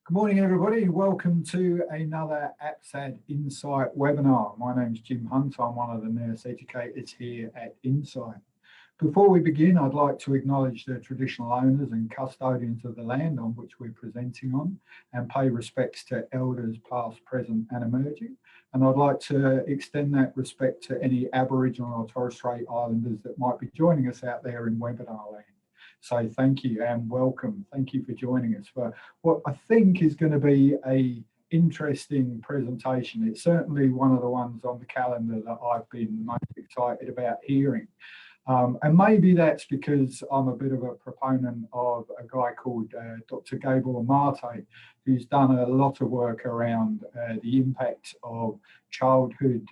Good morning, everybody. Welcome to another APSAD Insight webinar. My name's Jim Hunt. I'm one of the nurse educators here at Insight. Before we begin, I'd like to acknowledge the traditional owners and custodians of the land on which we're presenting on and pay respects to elders past, present and emerging. And I'd like to extend that respect to any Aboriginal or Torres Strait Islanders that might be joining us out there in webinar land. So thank you and welcome. Thank you for joining us for what I think is going to be an interesting presentation. It's certainly one of the ones on the calendar that I've been most excited about hearing. And maybe that's because I'm a bit of a proponent of a guy called Dr. Gabor Mate, who's done a lot of work around the impact of childhood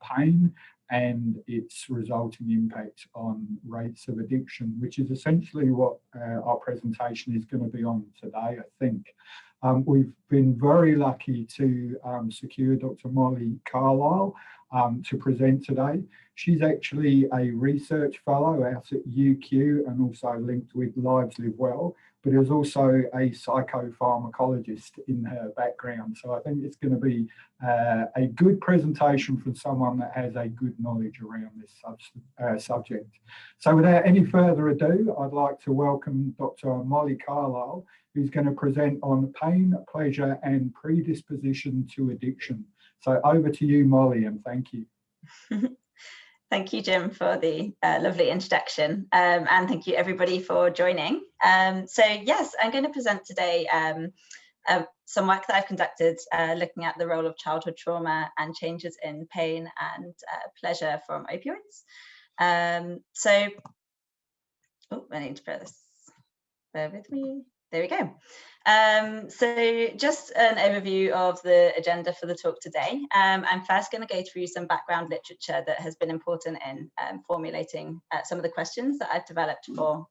pain and its resulting impact on rates of addiction, which is essentially what our presentation is going to be on today, I think. We've been very lucky to secure Dr. Molly Carlyle to present today. She's actually a research fellow out at UQ and also linked with Lives Live Well, but is also a psychopharmacologist in her background. So I think it's going to be a good presentation from someone that has a good knowledge around this subject. So without any further ado, I'd like to welcome Dr. Molly Carlyle, who's going to present on pain, pleasure and predisposition to addiction. So over to you, Molly, and thank you. Thank you, Jim, for the lovely introduction, and thank you everybody for joining. So yes, I'm going to present today some work that I've conducted looking at the role of childhood trauma and changes in pain and pleasure from opioids. I need to put this, bear with me. There we go. So just an overview of the agenda for the talk today. I'm first going to go through some background literature that has been important in formulating some of the questions that I've developed for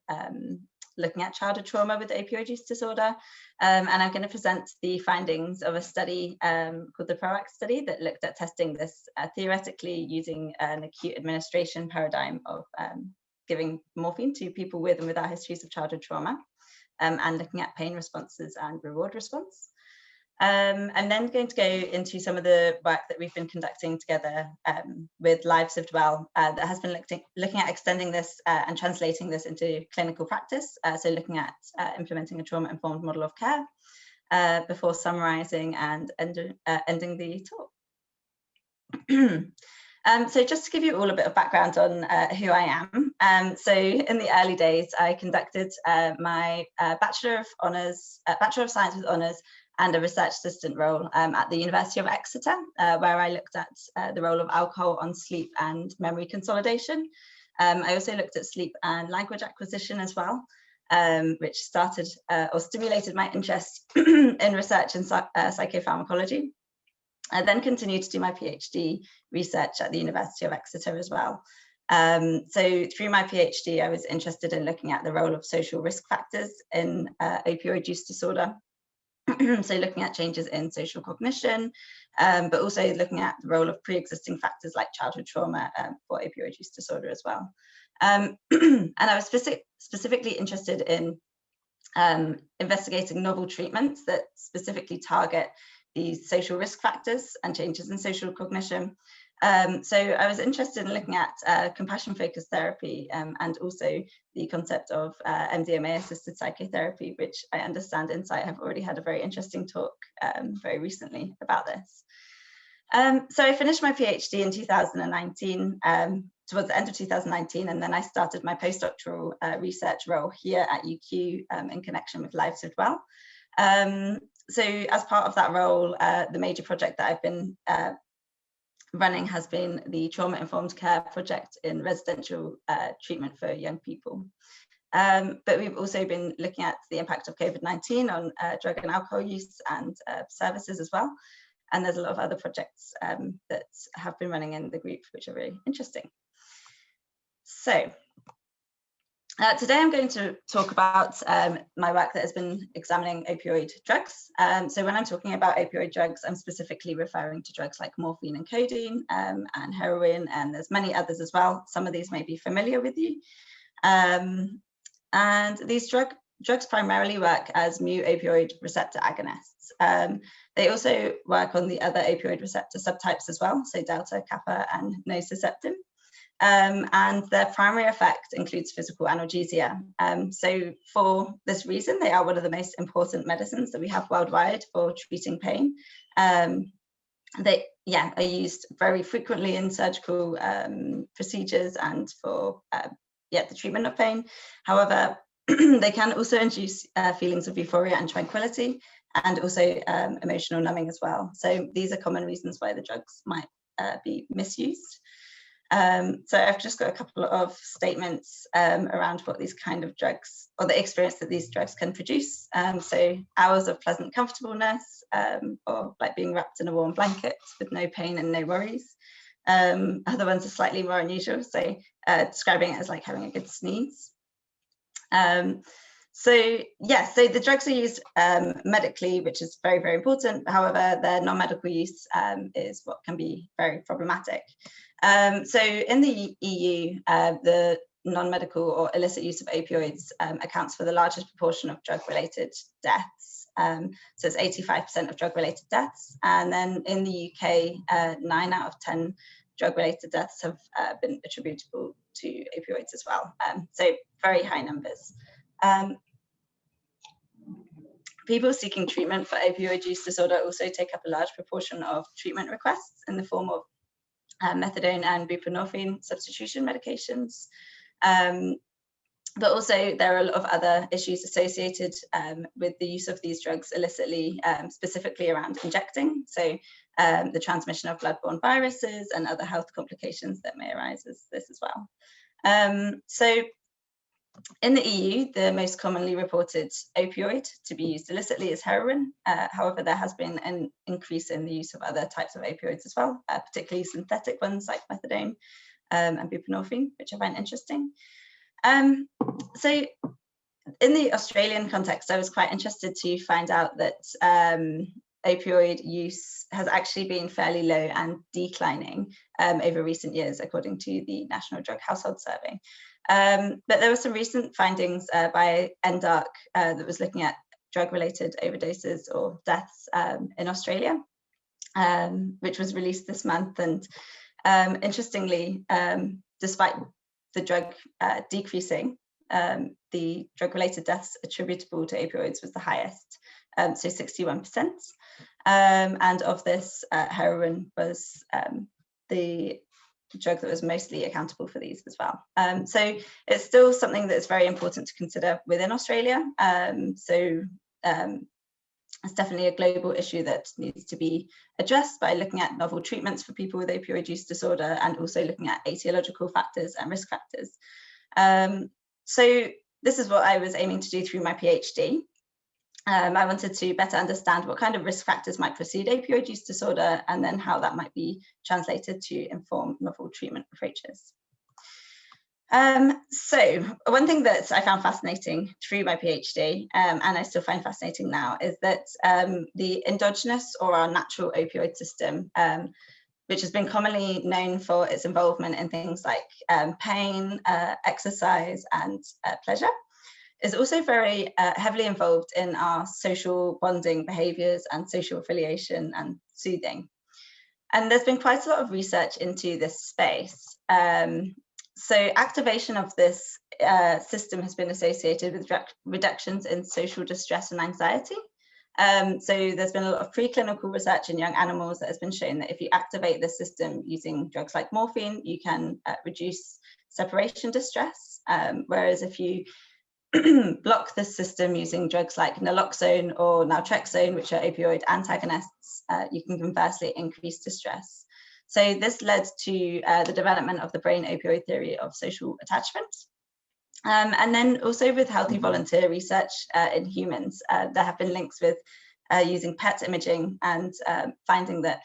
looking at childhood trauma with opioid use disorder. And I'm going to present the findings of a study called the PROACT study that looked at testing this theoretically using an acute administration paradigm of giving morphine to people with and without histories of childhood trauma. And looking at pain responses and reward response. I'm then going to go into some of the work that we've been conducting together with Lives Lived Well that has been looking at extending this and translating this into clinical practice. So looking at implementing a trauma-informed model of care before summarising and ending the talk. So just to give you all a bit of background on who I am. So in the early days, I conducted my Bachelor of Science with Honours and a research assistant role at the University of Exeter, where I looked at the role of alcohol on sleep and memory consolidation. I also looked at sleep and language acquisition as well, which started or stimulated my interest in research in psychopharmacology. I then continued to do my Ph.D. research at the University of Exeter as well. So through my Ph.D, I was interested in looking at the role of social risk factors in opioid use disorder. So looking at changes in social cognition, but also looking at the role of pre-existing factors like childhood trauma for opioid use disorder as well. And I was specifically interested in investigating novel treatments that specifically target these social risk factors and changes in social cognition. So I was interested in looking at compassion-focused therapy and also the concept of MDMA-assisted psychotherapy, which I understand Insight have already had a very interesting talk very recently about this. So I finished my PhD in 2019, towards the end of 2019, and then I started my postdoctoral research role here at UQ in connection with Lives Lived Well. So as part of that role, the major project that I've been running has been the trauma-informed care project in residential treatment for young people. But we've also been looking at the impact of COVID-19 on drug and alcohol use and services as well. And there's a lot of other projects that have been running in the group, which are really interesting. So today I'm going to talk about my work that has been examining opioid drugs. So when I'm talking about opioid drugs, I'm specifically referring to drugs like morphine and codeine and heroin, and there's many others as well. Some of these may be familiar with you. And these drugs primarily work as mu opioid receptor agonists. They also work on the other opioid receptor subtypes as well, so delta, kappa, and nociceptive. And their primary effect includes physical analgesia. So for this reason, they are one of the most important medicines that we have worldwide for treating pain. They are used very frequently in surgical procedures and for the treatment of pain. However, they can also induce feelings of euphoria and tranquility, and also emotional numbing as well. So these are common reasons why the drugs might be misused. So I've just got a couple of statements around what these kind of drugs, or the experience that these drugs can produce. So hours of pleasant comfortableness, or like being wrapped in a warm blanket with no pain and no worries. Other ones are slightly more unusual, so describing it as like having a good sneeze. So the drugs are used medically, which is very, very important. However, their non-medical use is what can be very problematic. So in the EU, the non-medical or illicit use of opioids accounts for the largest proportion of drug-related deaths. So it's 85% of drug-related deaths. And then in the UK, 9 out of 10 drug-related deaths have been attributable to opioids as well. So very high numbers. People seeking treatment for opioid use disorder also take up a large proportion of treatment requests in the form of methadone and buprenorphine substitution medications. But also there are a lot of other issues associated with the use of these drugs illicitly, specifically around injecting. So the transmission of bloodborne viruses and other health complications that may arise as this as well. So in the EU, the most commonly reported opioid to be used illicitly is heroin. However, there has been an increase in the use of other types of opioids as well, particularly synthetic ones like methadone and buprenorphine, which I find interesting. So in the Australian context, I was quite interested to find out that opioid use has actually been fairly low and declining over recent years, according to the National Drug Household Survey. But there were some recent findings by NDARC that was looking at drug-related overdoses or deaths in Australia, which was released this month. And interestingly, despite the drug decreasing, the drug-related deaths attributable to opioids was the highest, so 61%. And of this, heroin was the drug that was mostly accountable for these as well. So it's still something that is very important to consider within Australia. It's definitely a global issue that needs to be addressed by looking at novel treatments for people with opioid use disorder, and also looking at etiological factors and risk factors. So this is what I was aiming to do through my PhD. I wanted to better understand what kind of risk factors might precede opioid use disorder, and then how that might be translated to inform novel treatment approaches. So one thing that I found fascinating through my PhD, and I still find fascinating now, is that the endogenous, or our natural opioid system, which has been commonly known for its involvement in things like pain, exercise, and pleasure, is also very heavily involved in our social bonding behaviours and social affiliation and soothing. And there's been quite a lot of research into this space. So activation of this system has been associated with reductions in social distress and anxiety. So there's been a lot of preclinical research in young animals that has been shown that if you activate the system using drugs like morphine, you can reduce separation distress, whereas if you block the system using drugs like naloxone or naltrexone, which are opioid antagonists, you can conversely increase distress. So this led to the development of the brain opioid theory of social attachment. And then also with healthy volunteer research in humans, there have been links with using PET imaging and finding that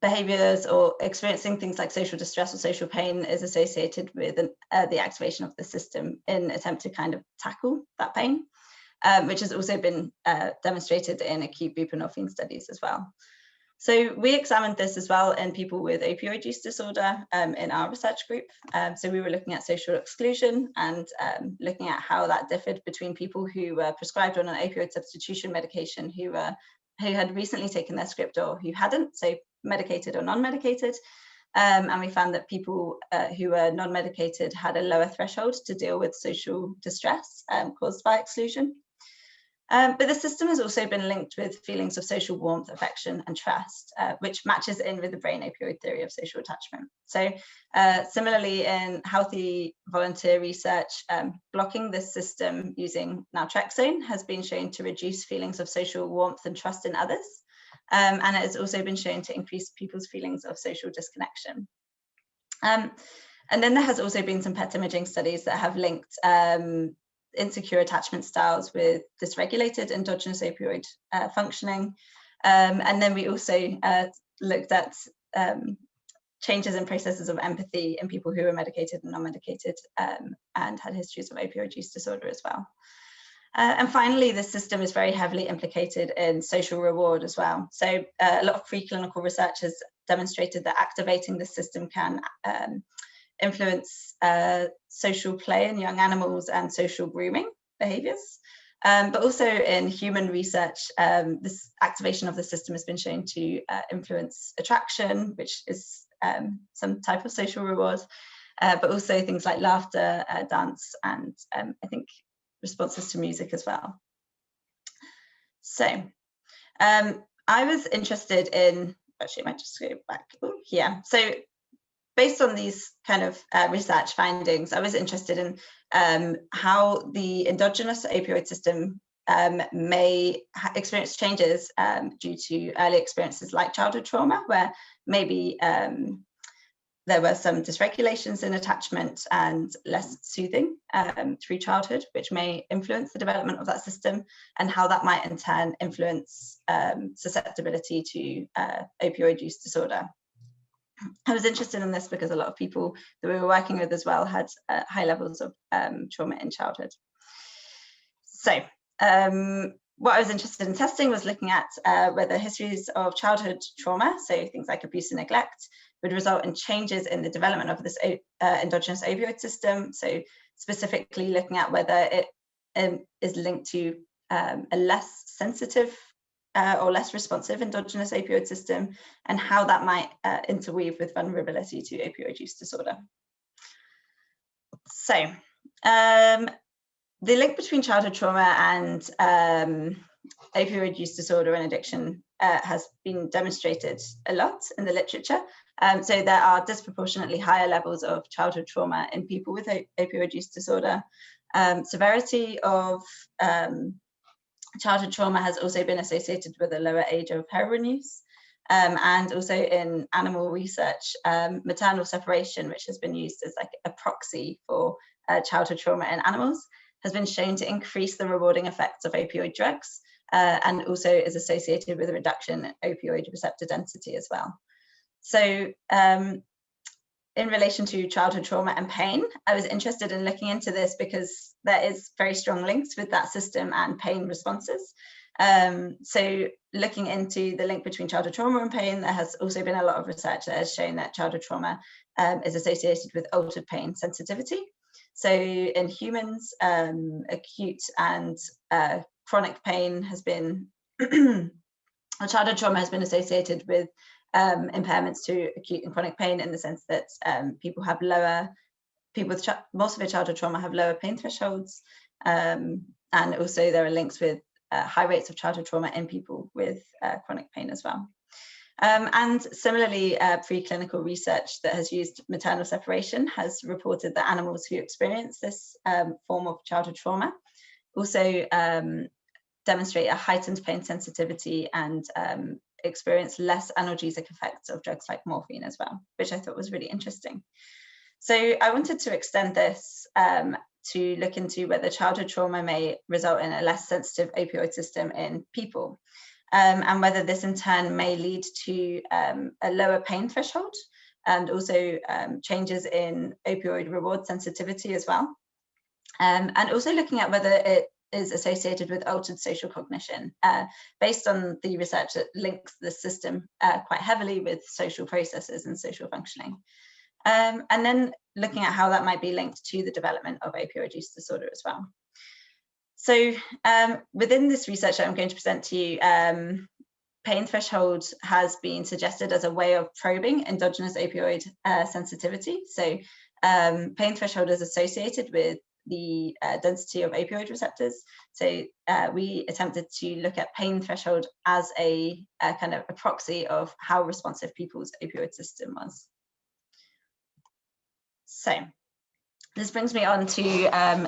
behaviors or experiencing things like social distress or social pain is associated with the activation of the system in an attempt to kind of tackle that pain, which has also been demonstrated in acute buprenorphine studies as well. So we examined this as well in people with opioid use disorder in our research group. So we were looking at social exclusion and looking at how that differed between people who were prescribed on an opioid substitution medication who had recently taken their script or who hadn't, so medicated or non-medicated. And we found that people who were non-medicated had a lower threshold to deal with social distress caused by exclusion. But the system has also been linked with feelings of social warmth, affection, and trust, which matches in with the brain opioid theory of social attachment. So similarly, in healthy volunteer research, blocking this system using naltrexone has been shown to reduce feelings of social warmth and trust in others. And it has also been shown to increase people's feelings of social disconnection. And then there has also been some PET imaging studies that have linked insecure attachment styles with dysregulated endogenous opioid functioning. And then we also looked at changes in processes of empathy in people who were medicated and non-medicated and had histories of opioid use disorder as well. And finally, this system is very heavily implicated in social reward as well. So a lot of preclinical research has demonstrated that activating this system can influence social play in young animals and social grooming behaviours. But also in human research, this activation of the system has been shown to influence attraction, which is some type of social reward, but also things like laughter, dance, and I think responses to music as well. So I was interested in, actually I might just go back here. So based on these kind of research findings, I was interested in how the endogenous opioid system may experience changes due to early experiences like childhood trauma, where maybe there were some dysregulations in attachment and less soothing through childhood, which may influence the development of that system, and how that might in turn influence susceptibility to opioid use disorder. I was interested in this because a lot of people that we were working with as well had high levels of trauma in childhood. So what I was interested in testing was looking at whether histories of childhood trauma, so things like abuse and neglect, would result in changes in the development of this endogenous opioid system. So specifically looking at whether it is linked to a less sensitive or less responsive endogenous opioid system, and how that might interweave with vulnerability to opioid use disorder. So the link between childhood trauma and opioid use disorder and addiction has been demonstrated a lot in the literature. So there are disproportionately higher levels of childhood trauma in people with opioid use disorder. Severity of childhood trauma has also been associated with a lower age of heroin use. And also in animal research, maternal separation, which has been used as like a proxy for childhood trauma in animals, has been shown to increase the rewarding effects of opioid drugs, and also is associated with a reduction in opioid receptor density as well. So in relation to childhood trauma and pain, I was interested in looking into this because there is very strong links with that system and pain responses. So looking into the link between childhood trauma and pain, there has also been a lot of research that has shown that childhood trauma is associated with altered pain sensitivity. So in humans, acute and chronic pain has been, childhood trauma has been associated with impairments to acute and chronic pain, in the sense that people with more severe childhood trauma have lower pain thresholds, and also there are links with high rates of childhood trauma in people with chronic pain as well. And similarly, preclinical research that has used maternal separation has reported that animals who experience this form of childhood trauma also demonstrate a heightened pain sensitivity and experience less analgesic effects of drugs like morphine as well, which I thought was really interesting. So I wanted to extend this to look into whether childhood trauma may result in a less sensitive opioid system in people, and whether this in turn may lead to a lower pain threshold, and also changes in opioid reward sensitivity as well. And also looking at whether it is associated with altered social cognition, based on the research that links the system quite heavily with social processes and social functioning. And then looking at how that might be linked to the development of opioid use disorder as well. So within this research that I'm going to present to you, pain threshold has been suggested as a way of probing endogenous opioid sensitivity. So pain threshold is associated with the density of opioid receptors. So we attempted to look at pain threshold as a kind of a proxy of how responsive people's opioid system was. So this brings me on to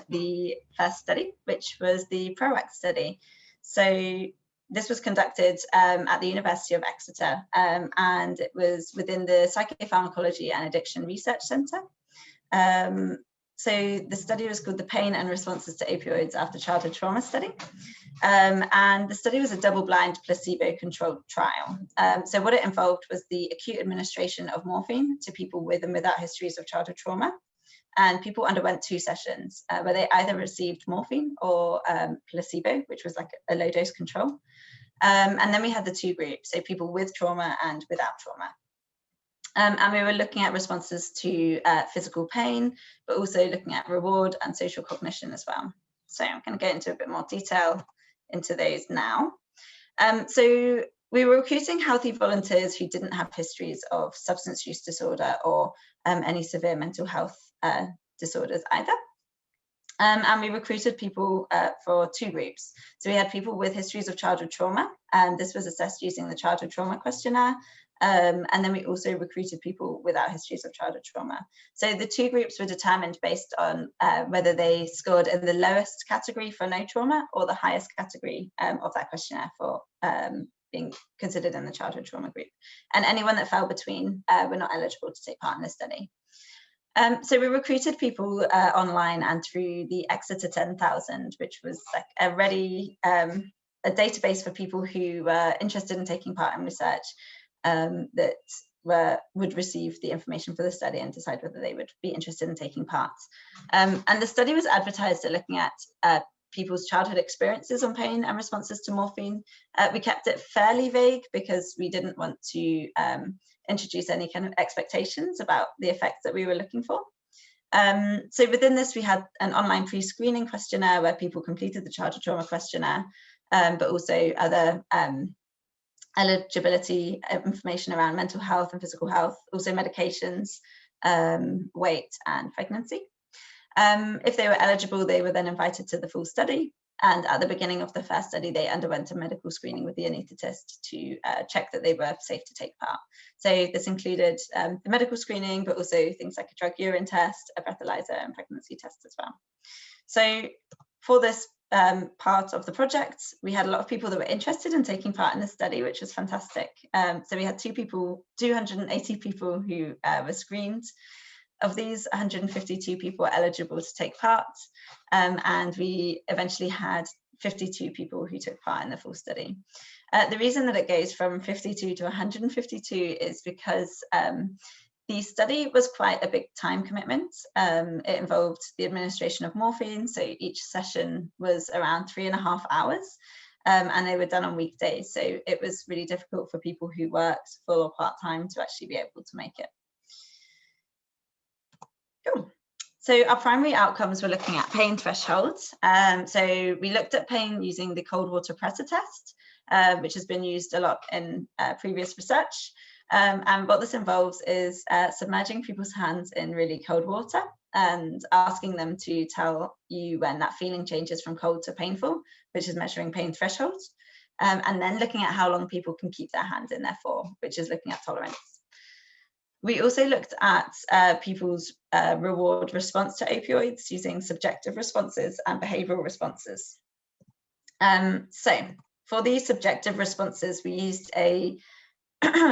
the first study, which was the PROACT study. So this was conducted at the University of Exeter, and it was within the Psychopharmacology and Addiction Research Centre. So the study was called the Pain and Responses to Opioids After Childhood Trauma Study. And the study was a double-blind placebo-controlled trial. So what it involved was the acute administration of morphine to people with and without histories of childhood trauma. And people underwent 2 sessions where they either received morphine or placebo, which was like a low dose control. And then we had the 2 groups, so people with trauma and without trauma. And we were looking at responses to physical pain, but also looking at reward and social cognition as well. So I'm going to go into a bit more detail into those now. So we were recruiting healthy volunteers who didn't have histories of substance use disorder or any severe mental health disorders either. And we recruited people for 2 groups. So we had people with histories of childhood trauma, and this was assessed using the childhood trauma questionnaire. And then we also recruited people without histories of childhood trauma. So the 2 groups were determined based on whether they scored in the lowest category for no trauma or the highest category of that questionnaire for being considered in the childhood trauma group. And anyone that fell between were not eligible to take part in the study. So we recruited people online and through the Exeter 10,000, which was like a ready a database for people who were interested in taking part in research that would receive the information for the study and decide whether they would be interested in taking part. And the study was advertised at looking at people's childhood experiences on pain and responses to morphine. We kept it fairly vague because we didn't want to introduce any kind of expectations about the effects that we were looking for. So within this, we had an online pre-screening questionnaire where people completed the childhood trauma questionnaire, but also other eligibility information around mental health and physical health, also medications, weight and pregnancy. If they were eligible, they were then invited to the full study. And at the beginning of the first study, they underwent a medical screening with the anaesthetist to check that they were safe to take part. So this included the medical screening, but also things like a drug urine test, a breathalyzer, and pregnancy test as well. So for this part of the project, we had a lot of people that were interested in taking part in the study, which was fantastic. So we had 280 people who were screened. Of these, 152 people were eligible to take part, and we eventually had 52 people who took part in the full study. The reason that it goes from 52 to 152 is because the study was quite a big time commitment. It involved the administration of morphine, so each session was around 3.5 hours, and they were done on weekdays. So it was really difficult for people who worked full or part-time to actually be able to make it. Cool. So our primary outcomes were looking at pain thresholds. So we looked at pain using the cold water pressor test, which has been used a lot in previous research. And what this involves is submerging people's hands in really cold water and asking them to tell you when that feeling changes from cold to painful, which is measuring pain thresholds. And then looking at how long people can keep their hands in there for, which is looking at tolerance. We also looked at people's reward response to opioids using subjective responses and behavioural responses. So for these subjective responses, we used a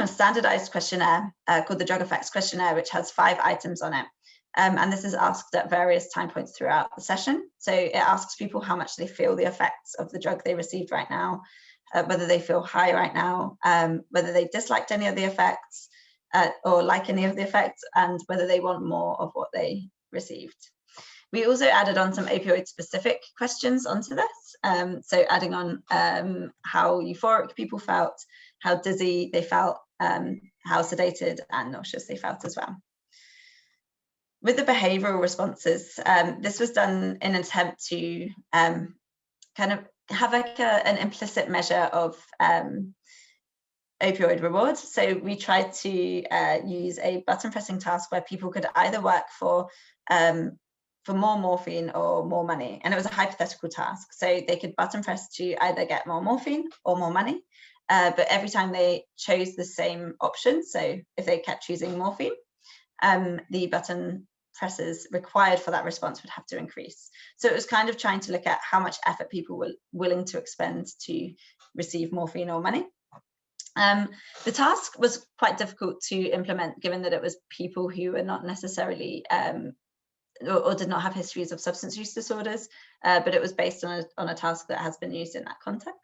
standardized questionnaire called the Drug Effects Questionnaire, which has 5 items on it. And this is asked at various time points throughout the session. So it asks people how much they feel the effects of the drug they received right now, whether they feel high right now, whether they disliked any of the effects, or like any of the effects, and whether they want more of what they received. We also added on some opioid specific questions onto this. So adding on how euphoric people felt, how dizzy they felt, how sedated and nauseous they felt as well. With the behavioural responses, this was done in an attempt to kind of have like an implicit measure of opioid reward. So we tried to use a button pressing task where people could either work for more morphine or more money. And it was a hypothetical task. So they could button press to either get more morphine or more money. But every time they chose the same option, so if they kept choosing morphine, the button presses required for that response would have to increase. So it was kind of trying to look at how much effort people were willing to expend to receive morphine or money. The task was quite difficult to implement, given that it was people who were not necessarily or did not have histories of substance use disorders, but it was based on a task that has been used in that context.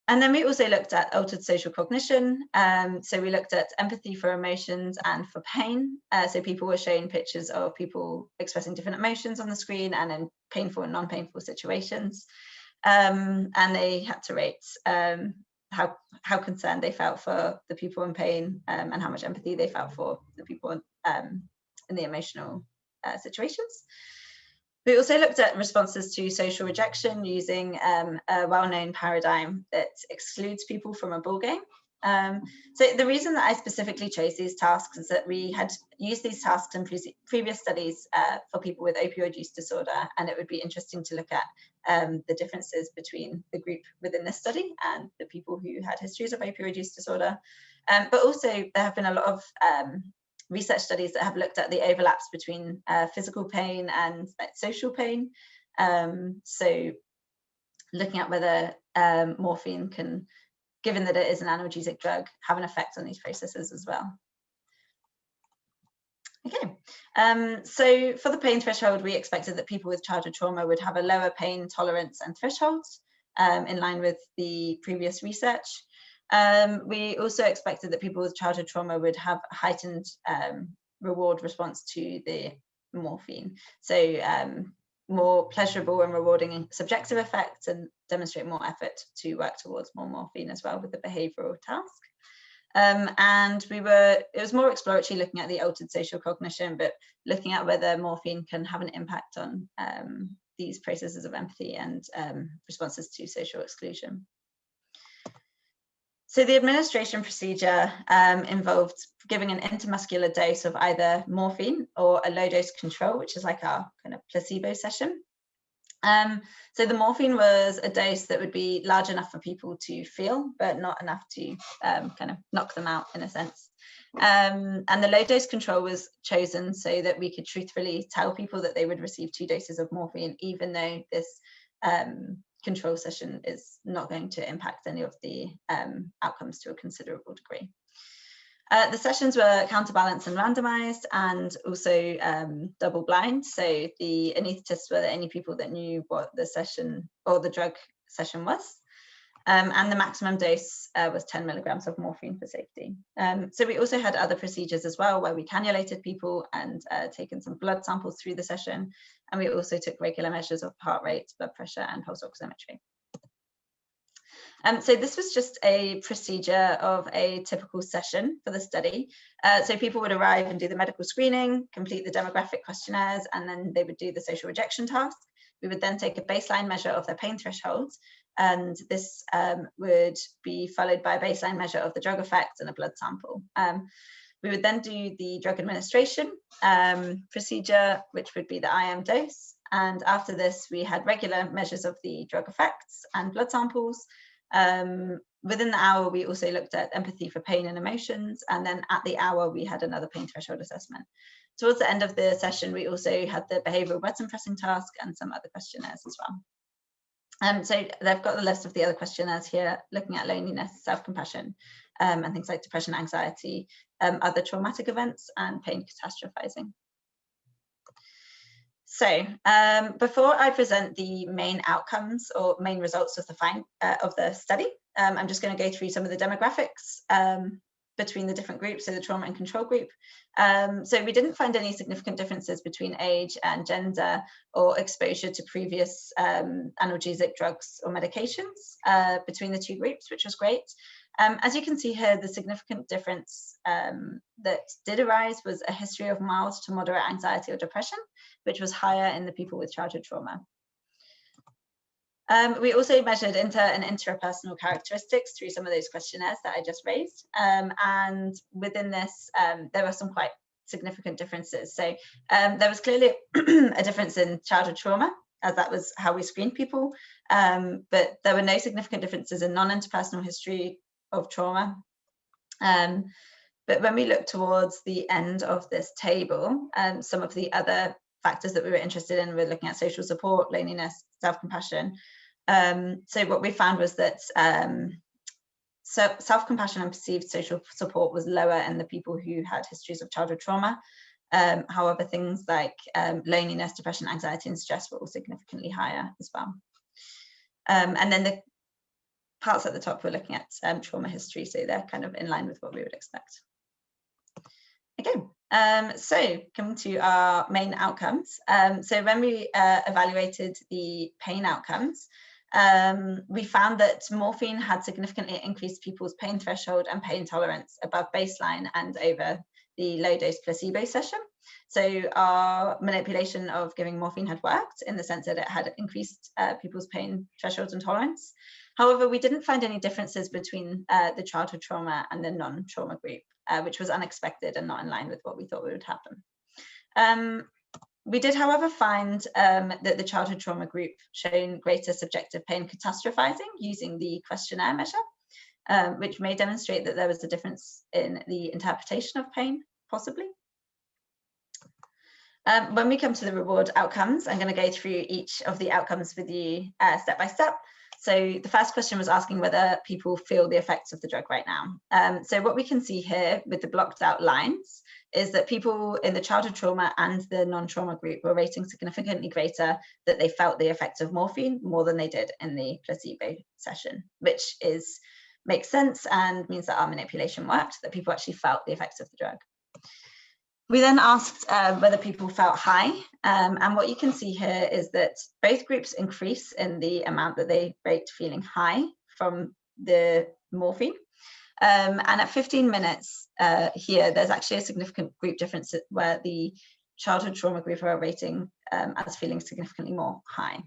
And then we also looked at altered social cognition. So we looked at empathy for emotions and for pain. So people were shown pictures of people expressing different emotions on the screen and in painful and non-painful situations. And they had to rate how concerned they felt for the people in pain and how much empathy they felt for the people in the emotional situations. We also looked at responses to social rejection using a well-known paradigm that excludes people from a ball game. So the reason that I specifically chose these tasks is that we had used these tasks in previous studies for people with opioid use disorder, and it would be interesting to look at the differences between the group within this study and the people who had histories of opioid use disorder. But also there have been a lot of research studies that have looked at the overlaps between physical pain and social pain. So looking at whether morphine can, given that it is an analgesic drug, have an effect on these processes as well. Okay, so for the pain threshold, we expected that people with childhood trauma would have a lower pain tolerance and thresholds in line with the previous research. We also expected that people with childhood trauma would have a heightened reward response to the morphine. So more pleasurable and rewarding subjective effects and demonstrate more effort to work towards more morphine as well with the behavioural task. And it was more exploratory, looking at the altered social cognition, but looking at whether morphine can have an impact on these processes of empathy and responses to social exclusion. So the administration procedure involved giving an intramuscular dose of either morphine or a low dose control, which is like our kind of placebo session. So the morphine was a dose that would be large enough for people to feel, but not enough to kind of knock them out in a sense. And the low dose control was chosen so that we could truthfully tell people that they would receive 2 doses of morphine, even though this control session is not going to impact any of the outcomes to a considerable degree. The sessions were counterbalanced and randomized, and also double blind. So the anaesthetists were the only people that knew what the session or the drug session was. And the maximum dose was 10 milligrams of morphine for safety. So we also had other procedures as well, where we cannulated people and taken some blood samples through the session. And we also took regular measures of heart rate, blood pressure, and pulse oximetry. So this was just a procedure of a typical session for the study. So people would arrive and do the medical screening, complete the demographic questionnaires, and then they would do the social rejection task. We would then take a baseline measure of their pain thresholds, and this would be followed by a baseline measure of the drug effect and a blood sample. We would then do the drug administration procedure, which would be the IM dose. And after this, we had regular measures of the drug effects and blood samples. Within the hour, we also looked at empathy for pain and emotions. And then at the hour, we had another pain threshold assessment. Towards the end of the session, we also had the behavioural button pressing task and some other questionnaires as well. So they've got the list of the other questionnaires here, looking at loneliness, self-compassion, and things like depression, anxiety, other traumatic events, and pain catastrophizing. So before I present the main outcomes or main results of the study, I'm just going to go through some of the demographics between the different groups, so the trauma and control group. So we didn't find any significant differences between age and gender or exposure to previous analgesic drugs or medications between the two groups, which was great. As you can see here, the significant difference that did arise was a history of mild to moderate anxiety or depression, which was higher in the people with childhood trauma. We also measured inter and intrapersonal characteristics through some of those questionnaires that I just raised. And within this, there were some quite significant differences. So there was clearly a difference in childhood trauma, as that was how we screened people. But there were no significant differences in non-interpersonal history of trauma. But when we look towards the end of this table, some of the other factors that we were interested in, we're looking at social support, loneliness, self-compassion. So what we found was that self-compassion and perceived social support was lower in the people who had histories of childhood trauma. However, things like loneliness, depression, anxiety, and stress were all significantly higher as well. And then the parts at the top we're looking at trauma history, so they're kind of in line with what we would expect. Okay, so coming to our main outcomes. So when we evaluated the pain outcomes, we found that morphine had significantly increased people's pain threshold and pain tolerance above baseline and over the low dose placebo session. So our manipulation of giving morphine had worked in the sense that it had increased people's pain thresholds and tolerance. However, we didn't find any differences between the childhood trauma and the non-trauma group, which was unexpected and not in line with what we thought would happen. We did, however, find that the childhood trauma group shown greater subjective pain catastrophizing using the questionnaire measure, which may demonstrate that there was a difference in the interpretation of pain, possibly. When we come to the reward outcomes, I'm going to go through each of the outcomes with you step by step. So the first question was asking whether people feel the effects of the drug right now. So what we can see here with the blocked out lines is that people in the childhood trauma and the non-trauma group were rating significantly greater that they felt the effects of morphine more than they did in the placebo session, which makes sense and means that our manipulation worked, that people actually felt the effects of the drug. We then asked whether people felt high, and what you can see here is that both groups increase in the amount that they rate feeling high from the morphine. And at 15 minutes here, there's actually a significant group difference where the childhood trauma group are rating as feeling significantly more high.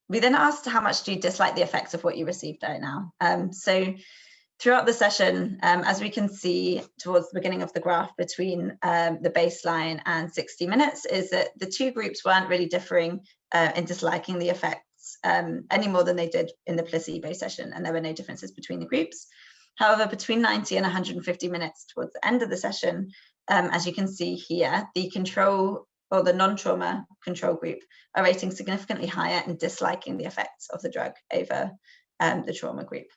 We then asked how much do you dislike the effects of what you received right now. So throughout the session, as we can see towards the beginning of the graph between the baseline and 60 minutes, is that the two groups weren't really differing in disliking the effects any more than they did in the placebo session, and there were no differences between the groups. However, between 90 and 150 minutes towards the end of the session, as you can see here, the control or the non-trauma control group are rating significantly higher and disliking the effects of the drug over the trauma group.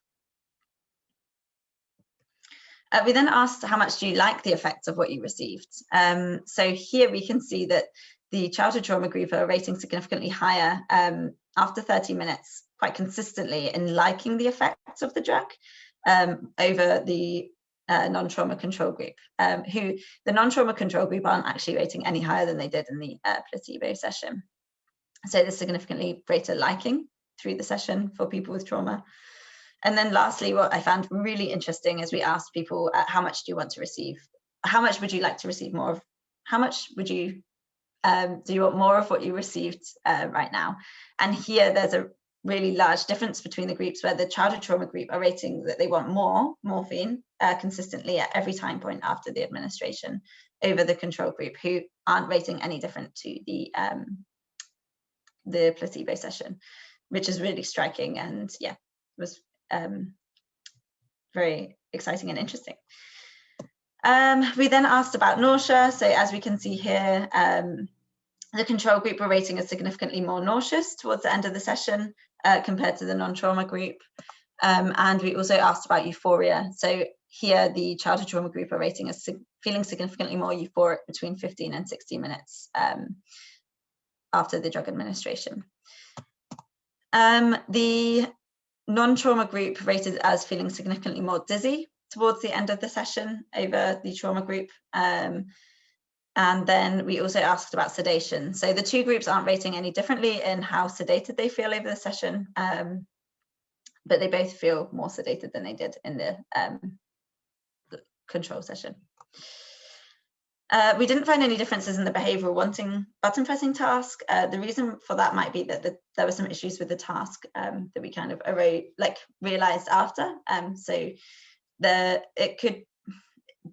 We then asked how much do you like the effects of what you received. So here we can see that the childhood trauma group are rating significantly higher after 30 minutes, quite consistently in liking the effects of the drug over the non-trauma control group, who the non-trauma control group aren't actually rating any higher than they did in the placebo session. So there's significantly greater liking through the session for people with trauma. And then lastly, what I found really interesting is we asked people how much do you want to receive? How much would you like to receive more of? How much would you, do you want more of what you received right now? And here there's a really large difference between the groups where the childhood trauma group are rating that they want more morphine consistently at every time point after the administration over the control group, who aren't rating any different to the placebo session, which is really striking and yeah, was very exciting and interesting. We then asked about nausea. So as we can see here, the control group were rating as significantly more nauseous towards the end of the session compared to the non-trauma group. And we also asked about euphoria. So here the childhood trauma group are rating as feeling significantly more euphoric between 15 and 60 minutes after the drug administration. The non-trauma group rated as feeling significantly more dizzy towards the end of the session over the trauma group. And then we also asked about sedation. So the two groups aren't rating any differently in how sedated they feel over the session, but they both feel more sedated than they did in the control session. We didn't find any differences in the behavioural wanting button pressing task. The reason for that might be that there were some issues with the task that we kind of realised after. So it could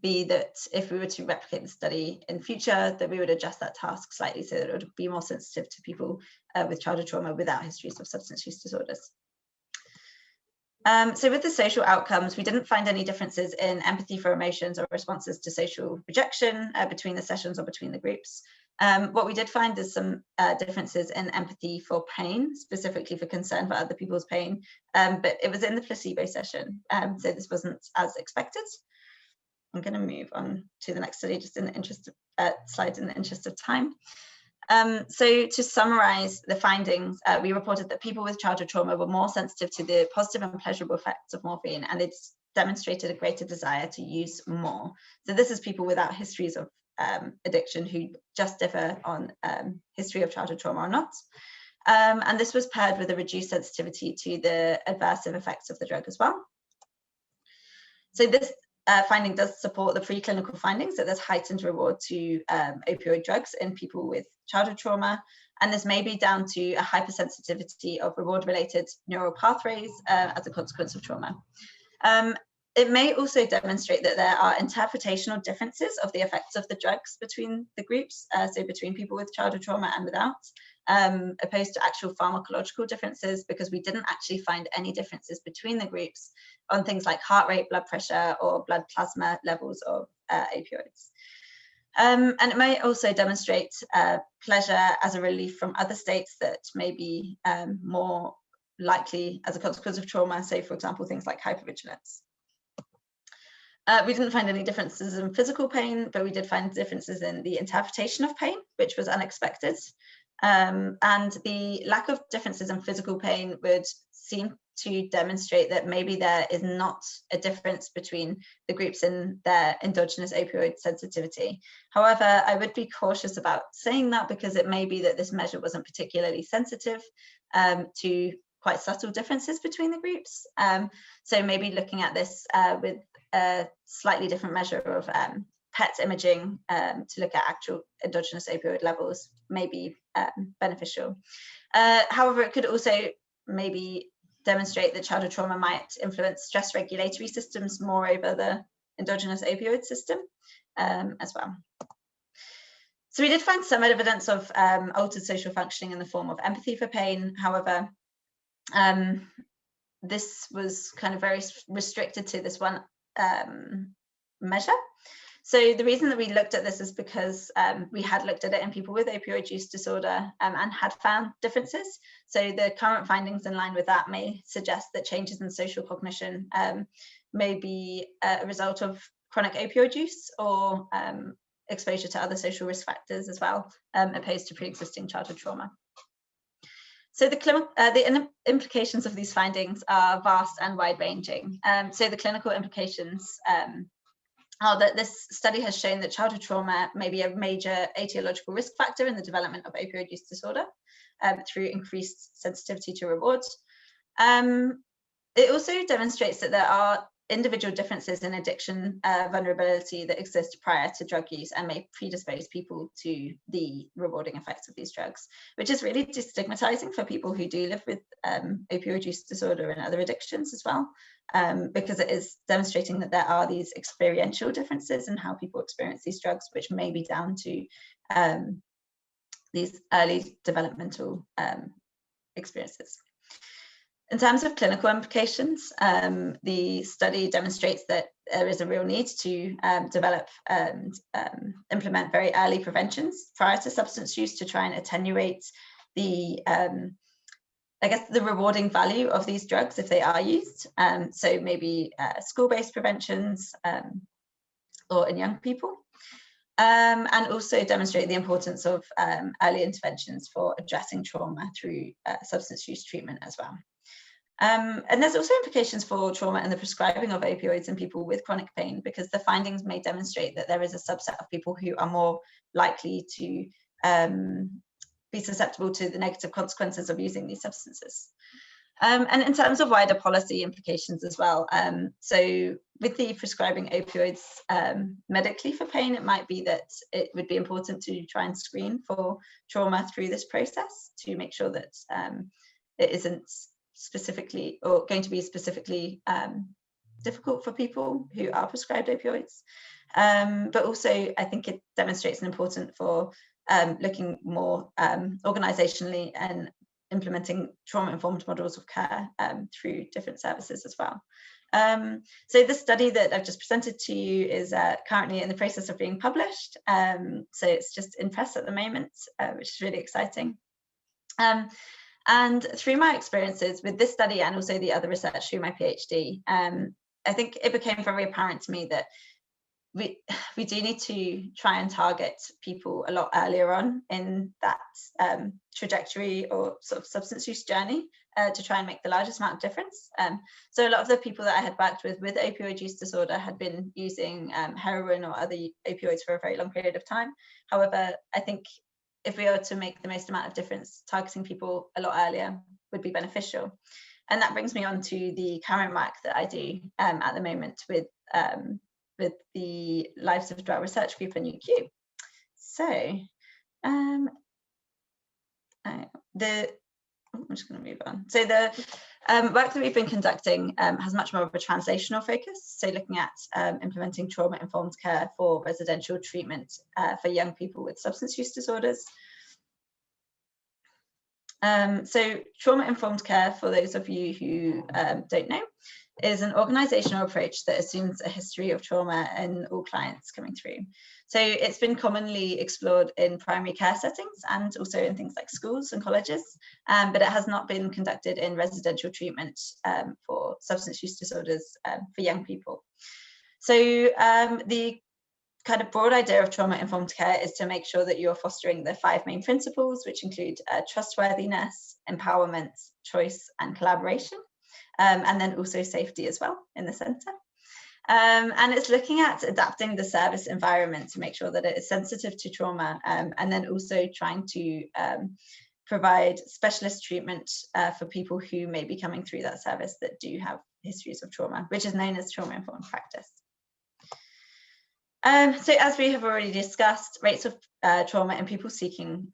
be that if we were to replicate the study in future, that we would adjust that task slightly so that it would be more sensitive to people with childhood trauma without histories of substance use disorders. So with the social outcomes, we didn't find any differences in empathy for emotions or responses to social rejection between the sessions or between the groups. What we did find is some differences in empathy for pain, specifically for concern for other people's pain, but it was in the placebo session, so this wasn't as expected. I'm going to move on to the next study just in the interest of slides in the interest of time. So to summarize the findings, we reported that people with childhood trauma were more sensitive to the positive and pleasurable effects of morphine, and it's demonstrated a greater desire to use more. So this is people without histories of addiction who just differ on history of childhood trauma or not. And this was paired with a reduced sensitivity to the aversive effects of the drug as well. So this finding does support the preclinical findings that there's heightened reward to opioid drugs in people with childhood trauma, and this may be down to a hypersensitivity of reward-related neural pathways as a consequence of trauma. It may also demonstrate that there are interpretational differences of the effects of the drugs between the groups, so between people with childhood trauma and without, opposed to actual pharmacological differences, because we didn't actually find any differences between the groups on things like heart rate, blood pressure, or blood plasma levels of opioids. And it may also demonstrate pleasure as a relief from other states that may be more likely as a consequence of trauma, so for example, things like hypervigilance. We didn't find any differences in physical pain, but we did find differences in the interpretation of pain, which was unexpected. And the lack of differences in physical pain would seem to demonstrate that maybe there is not a difference between the groups in their endogenous opioid sensitivity. However, I would be cautious about saying that because it may be that this measure wasn't particularly sensitive to quite subtle differences between the groups. So maybe looking at this with a slightly different measure of PET imaging to look at actual endogenous opioid levels may be beneficial. However, it could also maybe demonstrate that childhood trauma might influence stress regulatory systems more over the endogenous opioid system as well. So we did find some evidence of altered social functioning in the form of empathy for pain. However, this was kind of very restricted to this one measure. So the reason that we looked at this is because we had looked at it in people with opioid use disorder and had found differences. So the current findings in line with that may suggest that changes in social cognition may be a result of chronic opioid use or exposure to other social risk factors as well, opposed to pre-existing childhood trauma. So the implications of these findings are vast and wide-ranging. So the clinical implications are that this study has shown that childhood trauma may be a major etiological risk factor in the development of opioid use disorder through increased sensitivity to rewards. It also demonstrates that there are individual differences in addiction vulnerability that exist prior to drug use and may predispose people to the rewarding effects of these drugs, which is really destigmatizing for people who do live with opioid use disorder and other addictions as well, because it is demonstrating that there are these experiential differences in how people experience these drugs, which may be down to these early developmental experiences. In terms of clinical implications, the study demonstrates that there is a real need to develop and implement very early preventions prior to substance use to try and attenuate the, I guess, the rewarding value of these drugs if they are used. So maybe school-based preventions or in young people. And also demonstrate the importance of early interventions for addressing trauma through substance use treatment as well. And there's also implications for trauma and the prescribing of opioids in people with chronic pain, because the findings may demonstrate that there is a subset of people who are more likely to be susceptible to the negative consequences of using these substances. And in terms of wider policy implications as well, so with the prescribing opioids medically for pain, it might be that it would be important to try and screen for trauma through this process to make sure that it isn't specifically or going to be specifically difficult for people who are prescribed opioids. But also, I think it demonstrates an importance for looking more organisationally and implementing trauma-informed models of care through different services as well. So the study that I've just presented to you is currently in the process of being published. So it's just in press at the moment, which is really exciting. And through my experiences with this study and also the other research through my PhD, I think it became very apparent to me that we do need to try and target people a lot earlier on in that trajectory or sort of substance use journey to try and make the largest amount of difference. So a lot of the people that I had worked with opioid use disorder had been using heroin or other opioids for a very long period of time. However, I think if we are to make the most amount of difference, targeting people a lot earlier would be beneficial. And that brings me on to the current work that I do at the moment with the Lives of Drug Research Group and UQ. So I'm just going to move on. So the work that we've been conducting has much more of a translational focus. So looking at implementing trauma-informed care for residential treatment for young people with substance use disorders. So trauma-informed care, for those of you who don't know, is an organisational approach that assumes a history of trauma in all clients coming through. So it's been commonly explored in primary care settings and also in things like schools and colleges, but it has not been conducted in residential treatment for substance use disorders for young people. So the kind of broad idea of trauma-informed care is to make sure that you're fostering the 5 main principles, which include trustworthiness, empowerment, choice, and collaboration. And then also safety as well in the centre. And it's looking at adapting the service environment to make sure that it is sensitive to trauma, and then also trying to provide specialist treatment for people who may be coming through that service that do have histories of trauma, which is known as trauma-informed practice. So as we have already discussed, rates of trauma in people seeking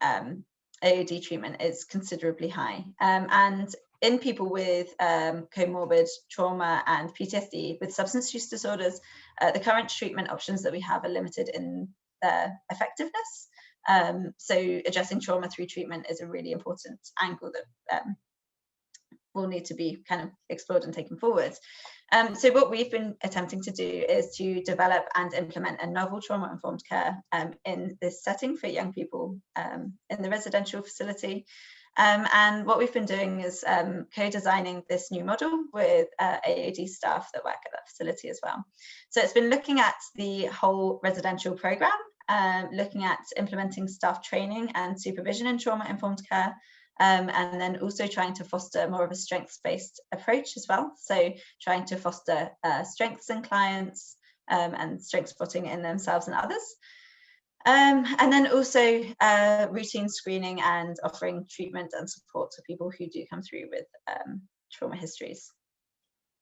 AOD treatment is considerably high. And in people with comorbid trauma and PTSD with substance use disorders, the current treatment options that we have are limited in their effectiveness. So addressing trauma through treatment is a really important angle that will need to be kind of explored and taken forward. So what we've been attempting to do is to develop and implement a novel trauma-informed care in this setting for young people in the residential facility. And what we've been doing is co-designing this new model with AOD staff that work at that facility as well. So it's been looking at the whole residential programme, looking at implementing staff training and supervision in trauma-informed care, and then also trying to foster more of a strengths-based approach as well. So trying to foster strengths in clients and strength spotting in themselves and others. And then also routine screening and offering treatment and support to people who do come through with trauma histories.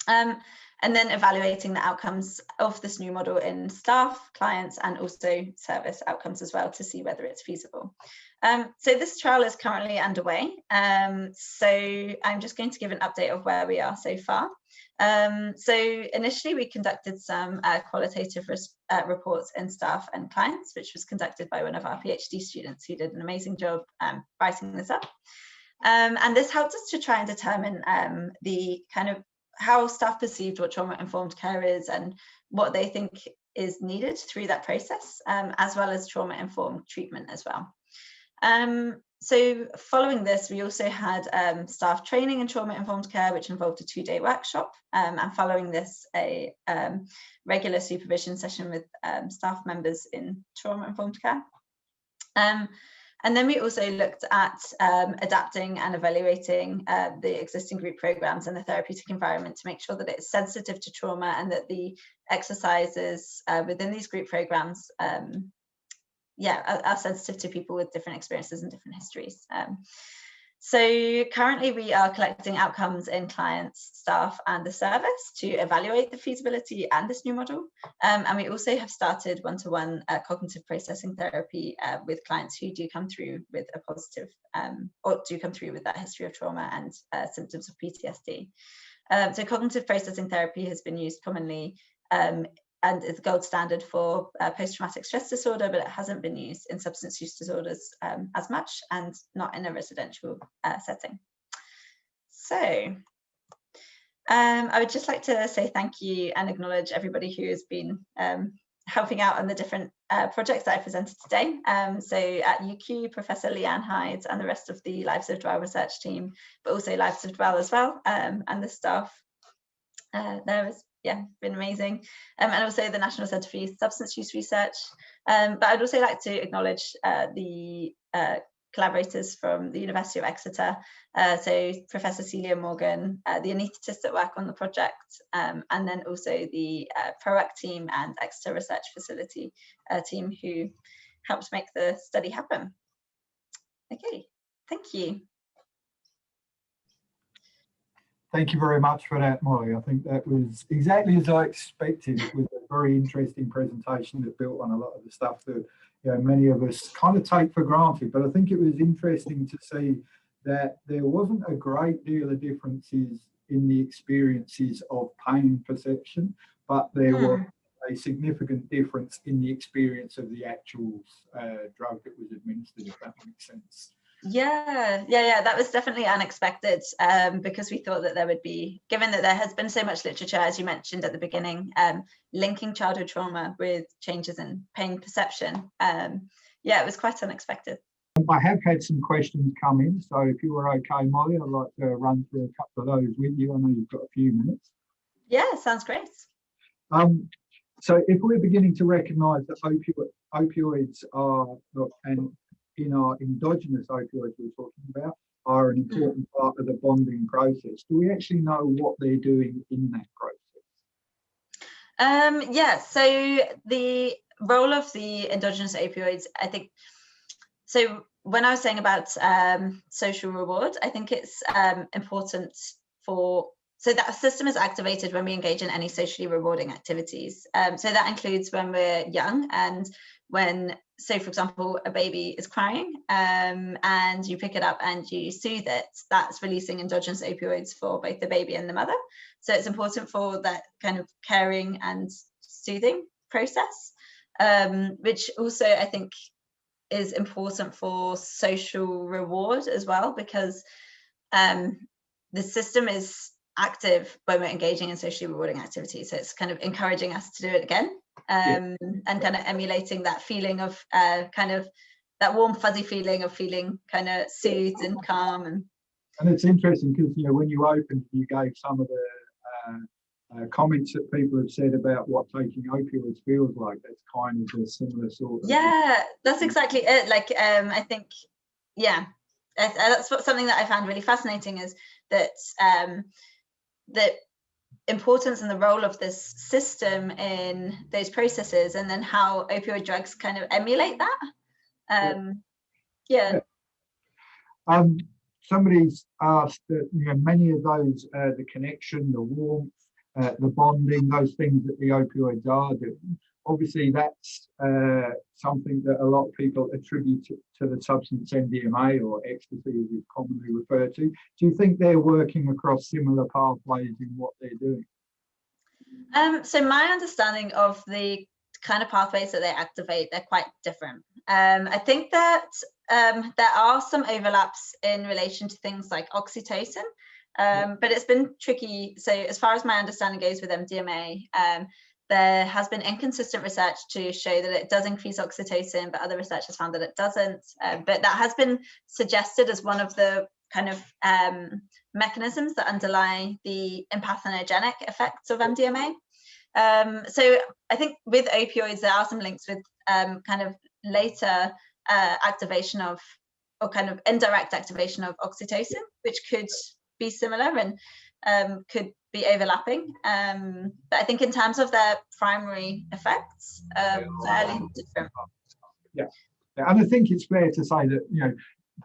And then evaluating the outcomes of this new model in staff, clients, and also service outcomes as well to see whether it's feasible. So this trial is currently underway. So I'm just going to give an update of where we are so far. So initially we conducted some qualitative reports in staff and clients, which was conducted by one of our PhD students who did an amazing job writing this up. And this helped us to try and determine the kind of how staff perceived what trauma-informed care is and what they think is needed through that process, as well as trauma-informed treatment as well. So following this, we also had staff training in trauma-informed care, which involved a 2-day workshop, and following this, a regular supervision session with staff members in trauma-informed care. And then we also looked at adapting and evaluating the existing group programs and the therapeutic environment to make sure that it's sensitive to trauma and that the exercises within these group programs are sensitive to people with different experiences and different histories. So currently we are collecting outcomes in clients, staff and the service to evaluate the feasibility and this new model. And we also have started one-to-one cognitive processing therapy with clients who do come through with a positive, or do come through with that history of trauma and symptoms of PTSD. So cognitive processing therapy has been used commonly and is the gold standard for post-traumatic stress disorder, but it hasn't been used in substance use disorders as much, and not in a residential setting. So I would just like to say thank you and acknowledge everybody who has been helping out on the different projects that I presented today. So at UQ, Professor Leanne Hyde and the rest of the Lives of Dwell research team, but also Lives of Dwell as well, and the staff there has been amazing. And also the National Centre for Youth Substance Use Research. But I'd also like to acknowledge the collaborators from the University of Exeter, so Professor Celia Morgan, the anaesthetists that work on the project, and then also the PROACT team and Exeter Research Facility team who helped make the study happen. Okay, thank you. Thank you very much for that, Molly. I think that was exactly as I expected. It was a very interesting presentation that built on a lot of the stuff that many of us kind of take for granted. But I think it was interesting to see that there wasn't a great deal of differences in the experiences of pain perception, but there was a significant difference in the experience of the actual drug that was administered, if that makes sense. Yeah, that was definitely unexpected, because we thought that there would be, given that there has been so much literature, as you mentioned at the beginning, linking childhood trauma with changes in pain perception. It was quite unexpected. I have had some questions come in, so if you were okay, Molly, I'd like to run through a couple of those with you. I know you've got a few minutes. Yeah, sounds great. So if we're beginning to recognise that opioids are, and in our endogenous opioids we're talking about, are an important part of the bonding process, do we actually know what they're doing in that process? So the role of the endogenous opioids, I think, so when I was saying about social reward, I think it's important so that system is activated when we engage in any socially rewarding activities. So that includes when we're young and when, so for example, a baby is crying and you pick it up and you soothe it, that's releasing endogenous opioids for both the baby and the mother. So it's important for that kind of caring and soothing process, which also I think is important for social reward as well, because the system is active when we're engaging in socially rewarding activities. So it's kind of encouraging us to do it again, and kind of emulating that feeling of kind of that warm fuzzy feeling of feeling kind of soothed and calm. And it's interesting because when you opened, you gave some of the comments that people have said about what taking opioids feels like. That's kind of a similar sort of. Yeah, that's exactly it. Like I think, that's something that I found really fascinating, is that the importance and the role of this system in those processes, and then how opioid drugs kind of emulate that. Somebody's asked that many of those, the connection, the warmth, the bonding, those things that the opioids are doing, obviously that's something that a lot of people attribute to the substance MDMA, or ecstasy as it's commonly referred to. Do you think they're working across similar pathways in what they're doing? So my understanding of the kind of pathways that they activate, they're quite different. I think that there are some overlaps in relation to things like oxytocin, but it's been tricky. So as far as my understanding goes with MDMA, there has been inconsistent research to show that it does increase oxytocin, but other research has found that it doesn't. But that has been suggested as one of the kind of mechanisms that underlie the empathogenic effects of MDMA. So I think with opioids, there are some links with kind of later activation of, or kind of indirect activation of oxytocin, which could be similar and could be overlapping. But I think in terms of their primary effects, fairly different. Yeah, and I think it's fair to say that, you know,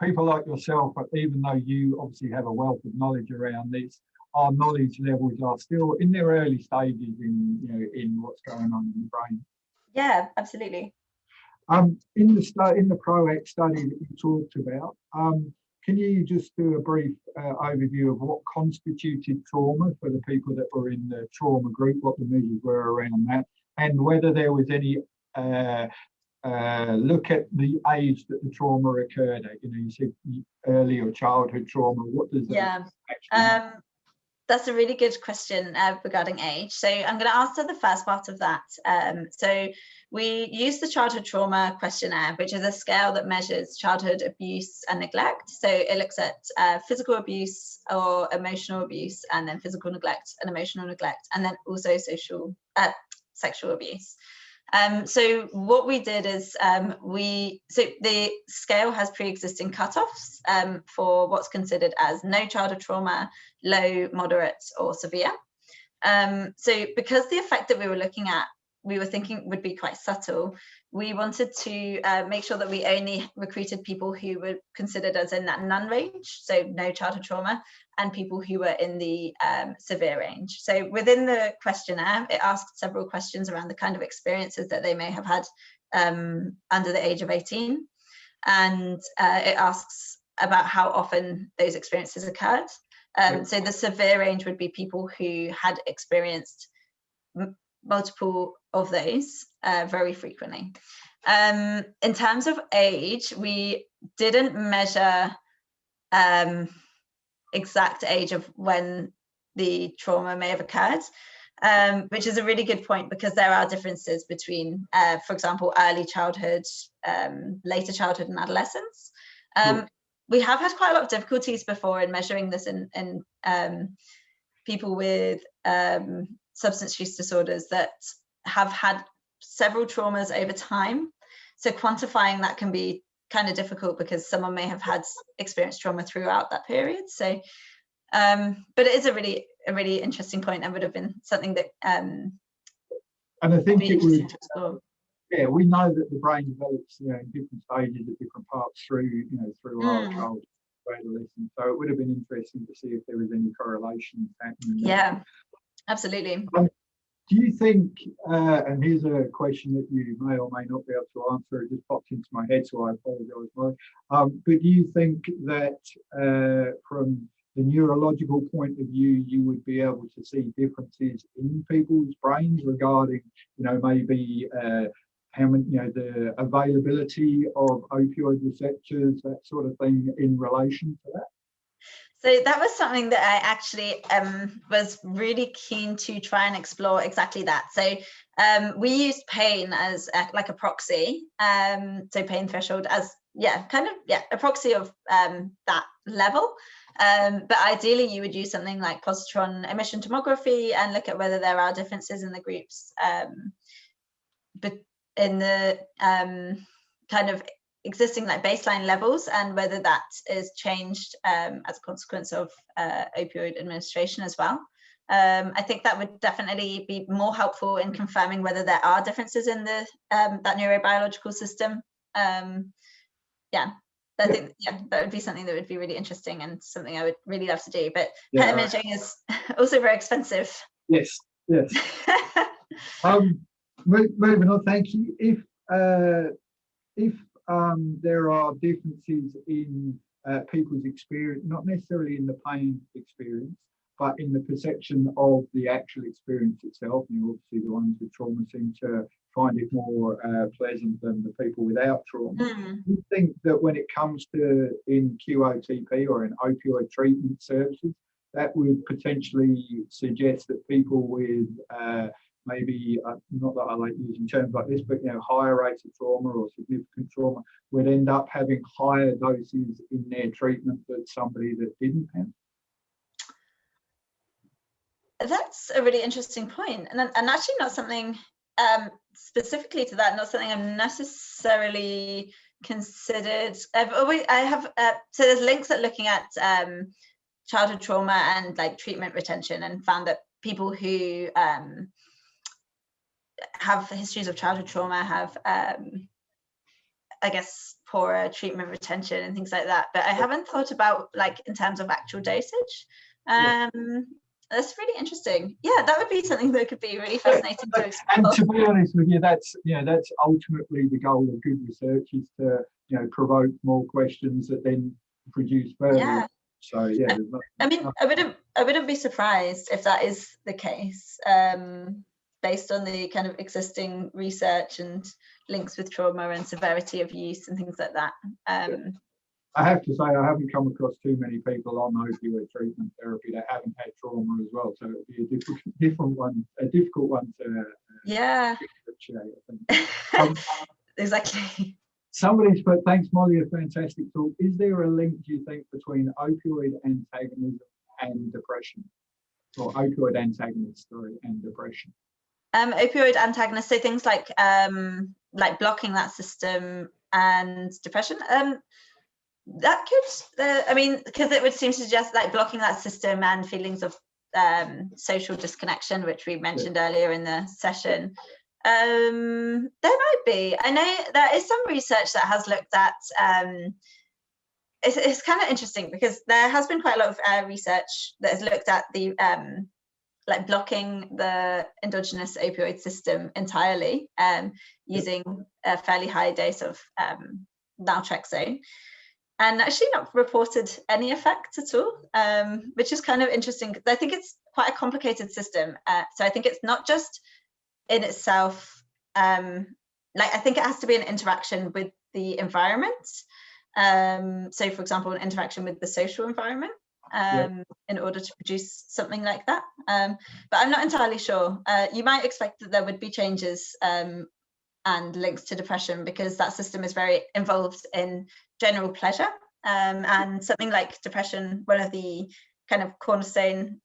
people like yourself, even though you obviously have a wealth of knowledge around this, our knowledge levels are still in their early stages in, you know, in what's going on in the brain. Yeah, absolutely. In the PROACT study that you talked about, can you just do a brief overview of what constituted trauma for the people that were in the trauma group, what the measures were around that, and whether there was any look at the age that the trauma occurred at? You know, you said early or childhood trauma. What does that actually mean? That's a really good question regarding age. So I'm going to answer the first part of that. So we use the childhood trauma questionnaire, which is a scale that measures childhood abuse and neglect. So it looks at physical abuse or emotional abuse, and then physical neglect and emotional neglect, and then also sexual abuse. So what we did is so the scale has pre-existing cutoffs for what's considered as no childhood trauma, low, moderate, or severe. So because the effect that we were looking at, we were thinking would be quite subtle, we wanted to make sure that we only recruited people who were considered as in that none range, so no childhood trauma, and people who were in the severe range. So within the questionnaire, it asked several questions around the kind of experiences that they may have had under the age of 18. And it asks about how often those experiences occurred. So the severe range would be people who had experienced multiple of those very frequently. In terms of age, we didn't measure exact age of when the trauma may have occurred, which is a really good point, because there are differences between, for example, early childhood, later childhood and adolescence. We have had quite a lot of difficulties before in measuring this in people with substance use disorders that have had several traumas over time. So quantifying that can be kind of difficult, because someone may have had experienced trauma throughout that period. So, but it is a really interesting point, and would have been something that and I think it would. Yeah, we know that the brain develops, you know, in different stages at different parts through, you know, through our childhood, adolescence. So it would have been interesting to see if there was any correlation happening. Yeah, absolutely. Do you think, and here's a question that you may or may not be able to answer, it just popped into my head, so I apologise, Molly. But do you think that from the neurological point of view, you would be able to see differences in people's brains regarding, you know, maybe how many, you know, the availability of opioid receptors, that sort of thing, in relation to that? So that was something that I actually was really keen to try and explore exactly that. So we used pain as like a proxy, so pain threshold as, a proxy of that level. But ideally, you would use something like positron emission tomography and look at whether there are differences in the groups, but in the kind of existing like baseline levels, and whether that is changed as a consequence of opioid administration as well. I think that would definitely be more helpful in confirming whether there are differences in the that neurobiological system. I think that would be something that would be really interesting, and something I would really love to do. But PET imaging is also very expensive. Yes. Moving on, thank you. If there are differences in people's experience, not necessarily in the pain experience, but in the perception of the actual experience itself, you know, obviously the ones with trauma seem to find it more pleasant than the people without trauma. Do you think that when it comes to in QOTP or in opioid treatment services, that would potentially suggest that people with maybe, not that I like using terms like this, but, you know, higher rates of trauma or significant trauma would end up having higher doses in their treatment than somebody that didn't have? That's a really interesting point, and actually not something specifically to that, not something I'm necessarily considered, so there's links at looking at childhood trauma and like treatment retention, and found that people who have histories of childhood trauma have I guess poorer treatment retention and things like that, but I haven't thought about like in terms of actual dosage. That's really interesting. Yeah, that would be something that could be really fascinating to explore. And to be honest with you, that's ultimately the goal of good research, is to provoke more questions that then produce further. Yeah. So yeah, I mean, I wouldn't be surprised if that is the case, based on the kind of existing research and links with trauma and severity of use and things like that. I have to say, I haven't come across too many people on opioid treatment therapy that haven't had trauma as well. So it'd be a difficult one to appreciate, I think. Exactly. Somebody's put, thanks Molly, a fantastic talk. Is there a link, do you think, between opioid antagonism and depression? Or opioid antagonists, sorry, and depression? Opioid antagonists, so things like blocking that system and depression. That could, I mean, because it would seem to suggest like blocking that system and feelings of social disconnection, which we mentioned earlier in the session. There might be. I know there is some research that has looked at, it's kind of interesting because there has been quite a lot of research that has looked at the like blocking the endogenous opioid system entirely, using a fairly high dose of naltrexone, and actually not reported any effect at all, which is kind of interesting because I think it's quite a complicated system. So I think it's not just in itself, like I think it has to be an interaction with the environment. So for example, an interaction with the social environment, in order to produce something like that. But I'm not entirely sure. You might expect that there would be changes and links to depression because that system is very involved in general pleasure. And something like depression, one of the kind of cornerstone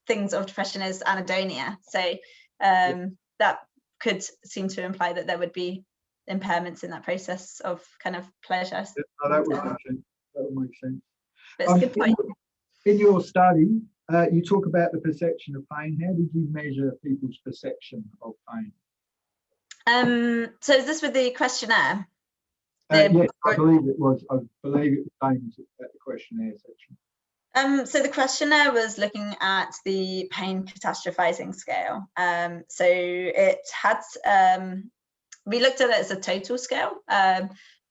things of depression is anhedonia. So that could seem to imply that there would be impairments in that process of kind of pleasure. That would make sense. But it's a good point. In your study, you talk about the perception of pain. How did you measure people's perception of pain? So is this with the questionnaire? Yes, I believe it was. I believe it was aimed at the questionnaire section. So the questionnaire was looking at the pain catastrophizing scale. So it had, we looked at it as a total scale,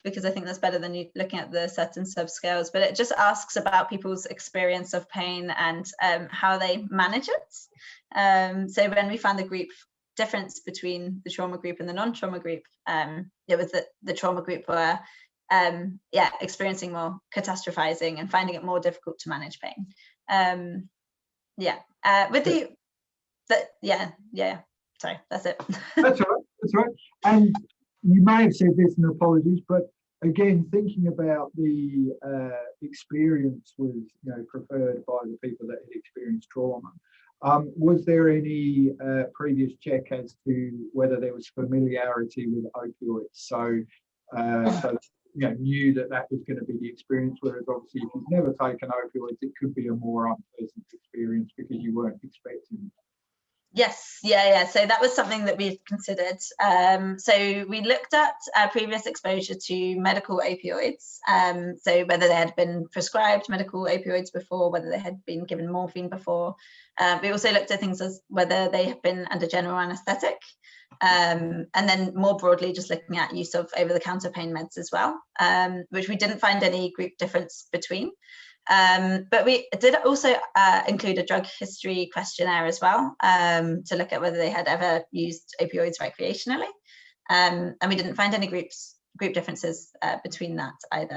because I think that's better than you looking at the certain subscales, but it just asks about people's experience of pain and how they manage it. So when we found the group difference between the trauma group and the non-trauma group, it was that the trauma group were experiencing more catastrophizing and finding it more difficult to manage pain. Sorry, that's it. That's right. And you may have said this, and apologies, but again, thinking about the experience was, preferred by the people that had experienced trauma. Was there any previous check as to whether there was familiarity with opioids? So knew that was going to be the experience, whereas obviously if you've never taken opioids, it could be a more unpleasant experience because you weren't expecting it. Yes, so that was something that we've considered. So we looked at previous exposure to medical opioids, so whether they had been prescribed medical opioids before, whether they had been given morphine before. We also looked at things as whether they have been under general anaesthetic, and then more broadly just looking at use of over-the-counter pain meds as well, which we didn't find any group difference between. But we did also include a drug history questionnaire as well, to look at whether they had ever used opioids recreationally, and we didn't find any group differences between that either.